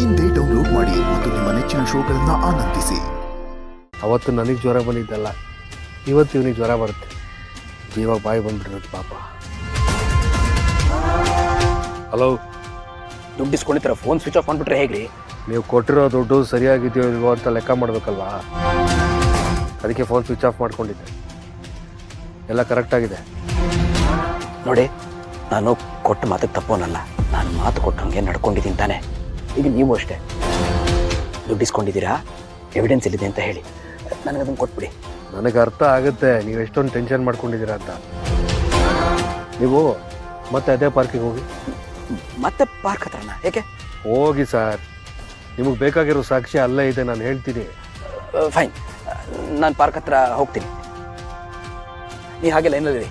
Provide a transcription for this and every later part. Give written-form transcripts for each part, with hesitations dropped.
ಇಂದೇ ಡೌನ್ಲೋಡ್ ಮಾಡಿ ಮತ್ತು ನಿಮ್ಮ ನೆಚ್ಚಿನ ಶೋಗಳನ್ನು ಆನಂದಿಸಿ. ಅವತ್ತು ನನಗೆ ಜ್ವರ ಬಂದಿದ್ದಲ್ಲ, ಇವತ್ತು ಇವನಿಗೆ ಜ್ವರ ಬರುತ್ತೆ. ಜೀವ ಬಾಯಿ ಬಂದ್ಬಿಟ್ಟಿರೋದು ಪಾಪ. ಹಲೋ, ದುಡ್ಡು ಇಸ್ಕೊಂಡಿರ್ತಾರ, ಫೋನ್ ಸ್ವಿಚ್ ಆಫ್ ಮಾಡಿಬಿಟ್ರೆ ಹೇಗ್ರಿ? ನೀವು ಕೊಟ್ಟಿರೋ ದುಡ್ಡು ಸರಿಯಾಗಿದೆಯೋ ಇಲ್ವೋ ಅಂತ ಲೆಕ್ಕ ಮಾಡಬೇಕಲ್ವಾ? ಅದಕ್ಕೆ ಫೋನ್ ಸ್ವಿಚ್ ಆಫ್ ಮಾಡ್ಕೊಂಡಿದ್ದೆ. ಎಲ್ಲ ಕರೆಕ್ಟಾಗಿದೆ ನೋಡಿ, ನಾನು ಕೊಟ್ಟ ಮಾತಿಗೆ ತಪ್ಪೋನಲ್ಲ. ನಾನು ಮಾತು ಕೊಟ್ಟಂಗೆ ನಡ್ಕೊಂಡಿದ್ದೀನಿ ತಾನೆ. ಈಗ ನೀವು ಅಷ್ಟೇ ದುಡ್ಡು ಇಸ್ಕೊಂಡಿದ್ದೀರಾ, ಎವಿಡೆನ್ಸ್ ಎಲ್ಲಿದೆ ಅಂತ ಹೇಳಿ ನನಗೆ ಅದನ್ನು ಕೊಟ್ಬಿಡಿ. ನನಗೆ ಅರ್ಥ ಆಗುತ್ತೆ ನೀವು ಎಷ್ಟೊಂದು ಟೆನ್ಷನ್ ಮಾಡ್ಕೊಂಡಿದ್ದೀರಾ ಅಂತ. ನೀವು ಮತ್ತೆ ಅದೇ ಪಾರ್ಕಿಗೆ ಹೋಗಿ. ಮತ್ತೆ ಪಾರ್ಕ್ ಹತ್ರನಾ? ಏಕೆ? ಹೋಗಿ ಸರ್, ನಿಮಗೆ ಬೇಕಾಗಿರೋ ಸಾಕ್ಷಿ ಅಲ್ಲೇ ಇದೆ, ನಾನು ಹೇಳ್ತೀನಿ. ಫೈನ್, ನಾನು ಪಾರ್ಕ್ ಹತ್ರ ಹೋಗ್ತೀನಿ. ನೀ ಹಾಗೆ ಲೈನಲ್ಲಿ.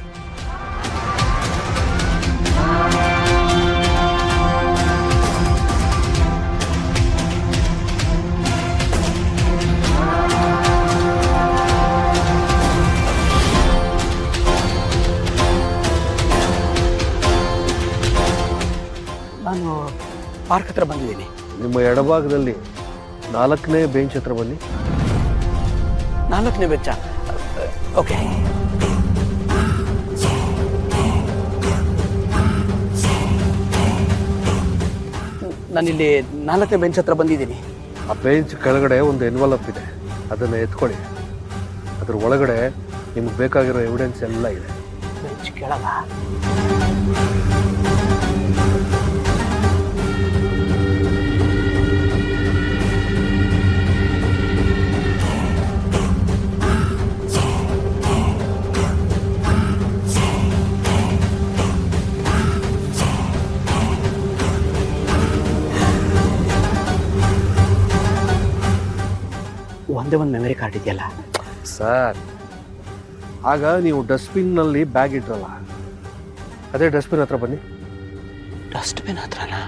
ನಾನು ಪಾರ್ಕ್ ಹತ್ರ ಬಂದಿದ್ದೀನಿ. ನಿಮ್ಮ ಎಡಭಾಗದಲ್ಲಿ 4ನೇ ಬೆಂಚ್ ಹತ್ರ ಬನ್ನಿ. 4ನೇ ಬೆಂಚ? ಓಕೆ. ನಾನಿಲ್ಲಿ 4ನೇ ಬೆಂಚ್ ಹತ್ರ ಬಂದಿದ್ದೀನಿ. ಆ ಬೆಂಚ್ ಕೆಳಗಡೆ ಒಂದು ಎನ್ವಲಪ್ ಇದೆ, ಅದನ್ನು ಎತ್ಕೊಳ್ಳಿ. ಅದ್ರ ಒಳಗಡೆ ನಿಮ್ಗೆ ಬೇಕಾಗಿರೋ ಎವಿಡೆನ್ಸ್ ಎಲ್ಲ ಇದೆ. ಬೆಂಚ್ ಕೆಳಗ? ಒಂದೇ ಒಂದು ಮೆಮರಿ ಕಾರ್ಡ್ ಇದೆಯಲ್ಲ ಸರ್. ಆಗ ನೀವು ಡಸ್ಟ್ಬಿನ್ನಲ್ಲಿ ಬ್ಯಾಗ್ ಇಟ್ರಲ್ಲ, ಅದೇ ಡಸ್ಟ್ಬಿನ್ ಹತ್ರ ಬನ್ನಿ. ಡಸ್ಟ್ಬಿನ್ ಹತ್ರನಾ?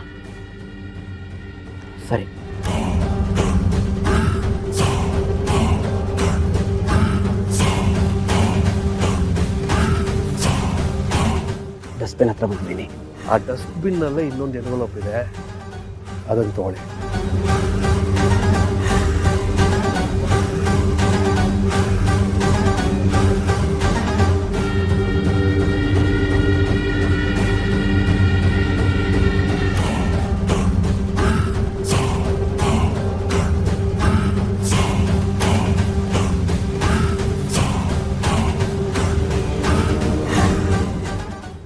ಸರಿ. ಡಸ್ಟ್ಬಿನ್ ಹತ್ರ ಬಂದಿದ್ದೀನಿ. ಆ ಡಸ್ಟ್ಬಿನ್ನಲ್ಲೇ ಇನ್ನೊಂದು ಎನ್ವಲಪ್ ಇದೆ, ಅದನ್ನು ತಗೊಳ್ಳಿ.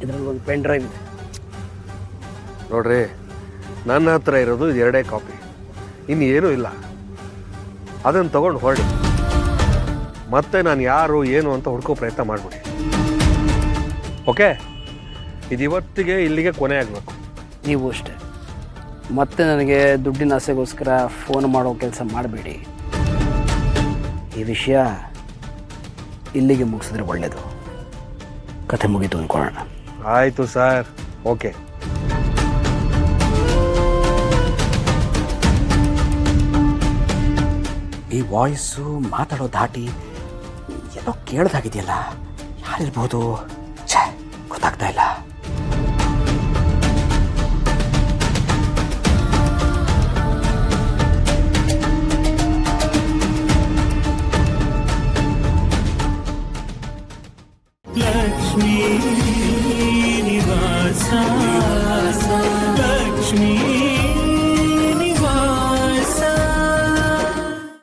ಇದರಲ್ಲಿ ಒಂದು ಪೆನ್ ಡ್ರೈವ್ ಇದೆ ನೋಡ್ರಿ, ನನ್ನ ಹತ್ರ ಇರೋದು 2 ಕಾಪಿ, ಇನ್ನು ಏನೂ ಇಲ್ಲ. ಅದನ್ನು ತಗೊಂಡು ಹೊರಡಿ. ಮತ್ತೆ ನಾನು ಯಾರು ಏನು ಅಂತ ಹುಡ್ಕೋ ಪ್ರಯತ್ನ ಮಾಡಿಬಿಡಿ. ಓಕೆ? ಇದು ಇವತ್ತಿಗೆ ಇಲ್ಲಿಗೆ ಕೊನೆ ಆಗಬೇಕು. ನೀವು ಅಷ್ಟೇ. ಮತ್ತೆ ನನಗೆ ದುಡ್ಡಿನ ಆಸೆಗೋಸ್ಕರ ಫೋನ್ ಮಾಡೋ ಕೆಲಸ ಮಾಡಬೇಡಿ. ಈ ವಿಷಯ ಇಲ್ಲಿಗೆ ಮುಗಿಸಿದ್ರೆ ಒಳ್ಳೆಯದು. ಕಥೆ ಮುಗೀತು ಅಂದ್ಕೊಳ್ಳೋಣ. ಆಯಿತು ಸರ್, ಓಕೆ. ಈ ವಾಯ್ಸು, ಮಾತಾಡೋ ಧಾಟಿ ಏನೋ ಕೇಳ್ದಾಗಿದೆಯಲ್ಲ, ಯಾರಿರ್ಬೋದು? ಛೇ, ಗೊತ್ತಾಗ್ತಾ ಇಲ್ಲ.